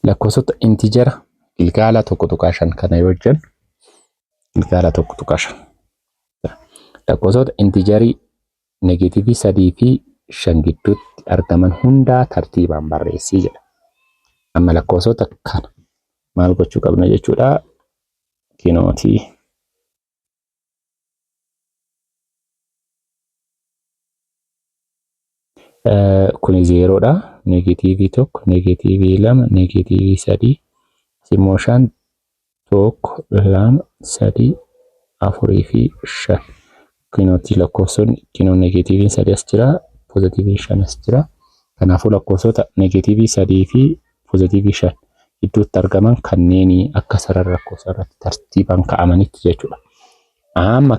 lakkoofsota intijera ilgaala tokko tuqaa 5 kana yoo jennu ilgaala tokko tuqaa 5 lakkoofsota intijerii negatiivii 3 fi 5 gidduutti argaman hundaa tartiibaan barreessii jedha. Amma lakkoofsota kana maal gochuu qabna jechuudha kinootii kuni 0 dha negatiivii 1 negatiivii 2 negatiivii 3 immoo 5 1 2 3 4 fi 5 kinootii lakkoofsonni kinoo negatiivii 3 as jira poozitiivii 5 as jira. Kanaafuu lakkoofsota negatiivii 3 fi poozitiivii 5 gidduutti argaman kanneen akka sarara lakkoofsa irratti tartiibaan kaa'amanitti jechuudha. Amma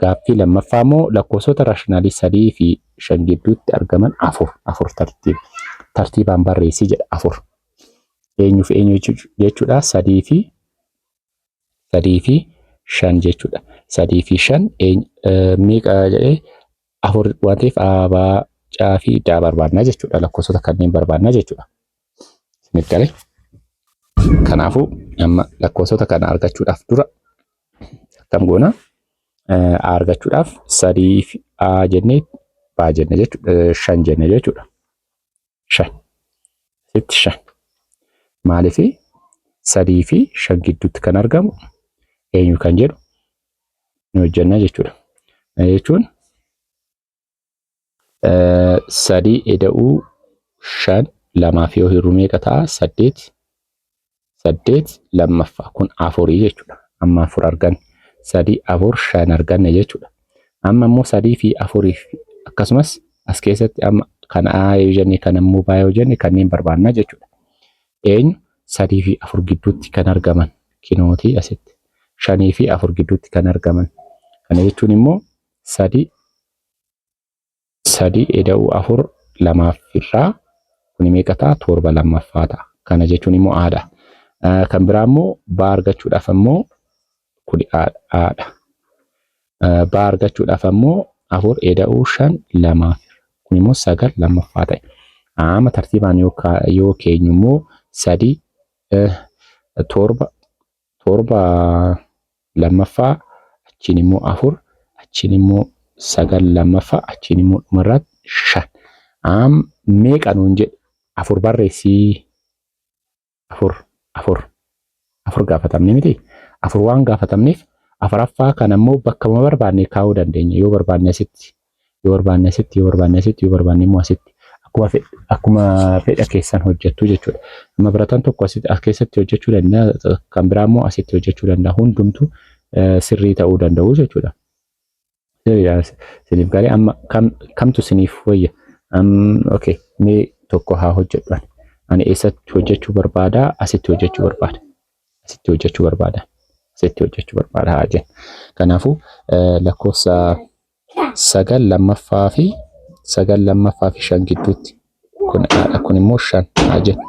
gaaffii lammaffaa immoo lakkoofsota raashinaali 3 fi 5 gidduutti argaman 4 tartiibaan barreessii jedha. 4 eenyuuf eenyu jechuudha 3 fi 5 jechuudha. 3 fi 5 meeqa jedhee 4 waan ta'eef abaa caa fi daa barbaadna jechuudha. Lakkoofsota kanneen barbaadna jechuudha. Meeqalee kanaafuu amma lakkoofsota kana argachuudhaaf dura akkam goona argachuudhaaf 3 fi a jennee baa jenne jechuudha 5 jenne jechuudha. 5 maaliif 3 fi 5 gidduutti kan argamu eenyu kan jedhu nu hojjenna jechuudha. Jechuun 3 eda'uu 5 lamaaf yoo hirru meeqa ta'a 8 lammaffaa kun 4 jechuudha. Amma 4 argan 3 4 5 arganne jechuudha. Amma immoo 3 fi 4 akkasumas as keessatti amma kan a yoo jenne kan immoo b yoo jenne kanneen barbaadna jechuudha. Eenyu 3 fi 4 gidduutti kan argaman kinootii asitti 5 fi 4 gidduutti kan argaman kana jechuun immoo 3 eda'uu 4 lamaaf irraa kun meeqa ta'a 7 lammaffaa ta'a. Kana jechuun immoo aadha. Kan biraa immoo baa argachuudhaaf immoo kun aadha. Baa argachuudhaaf immoo 4 eda'uu 5 lamaaf kun immoo 9 lammaffaa ta'e. Amma tartiibaan yoo keenyu immoo 3 7 lammaffaa achiin immoo 4 achiin immoo 9 lammaffaa achiin immoo dhumarratti 5 meeqa nuun jedhe 4 barreessii 4 gaafatamne miti 4 waan gaafatamneef afuraffaa kana immoo bakka barbaanne kaa'uu dandeenya. Yoo barbaanne asitti yoo barbaanne immoo asitti akkuma fedha keessan hojjettu jechuudha. Amma barataan tokko asitti as keessatti hojjechuu danda'a kan biraa immoo asitti hojjechuu danda'a. Hundumtu sirrii ta'uu danda'u jechuudha. Siniif gaarii amma kamtu siniif wayya? Okay mee tokko haa hojjedhu. Ani eessatti hojjechuu barbaada? Asitti hojjechuu barbaada. Asitti hojjechuu barbaada haa jennu. Kanaafuu lakkoofsa 9 lammaffaa fi 5 gidduutti kun immoo 5 haa jennu.